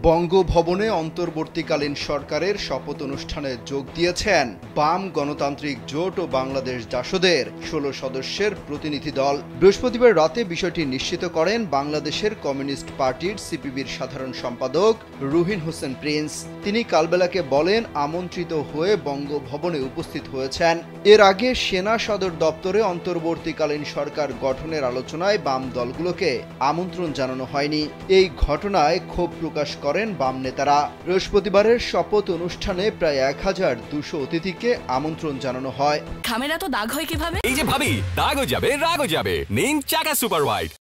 বঙ্গভবনে অন্তর্বর্তীকালীন সরকারের শপথ অনুষ্ঠানে যোগ দিয়েছেন বাম গণতান্ত্রিক জোট ও বাংলাদেশ জাসদের ১৬ সদস্যের প্রতিনিধি দল। বৃহস্পতিবার রাতে বিষয়টি নিশ্চিত করেন বাংলাদেশের কমিউনিস্ট পার্টির সিপিবির সাধারণ সম্পাদক রুহিন হোসেন প্রিন্স। তিনি কালবেলাকে বলেন, আমন্ত্রিত হয়ে বঙ্গভবনে উপস্থিত হয়েছেন। এর আগে সেনা সদর দপ্তরে অন্তর্বর্তীকালীন সরকার গঠনের আলোচনায় বাম দলগুলোকে আমন্ত্রণ জানানো হয়নি। এই ঘটনায় ক্ষোভ প্রকাশ করেন বাম নেতারা। বৃহস্পতিবারের শপথ অনুষ্ঠানে প্রায় ১,২০০ অতিথিকে আমন্ত্রণ জানানো হয়। খামেরা তো দাগ হয় কিভাবে? এই যে ভাবি, দাগও যাবে রাগও যাবে। নিন চাকা সুপার হোয়াইট।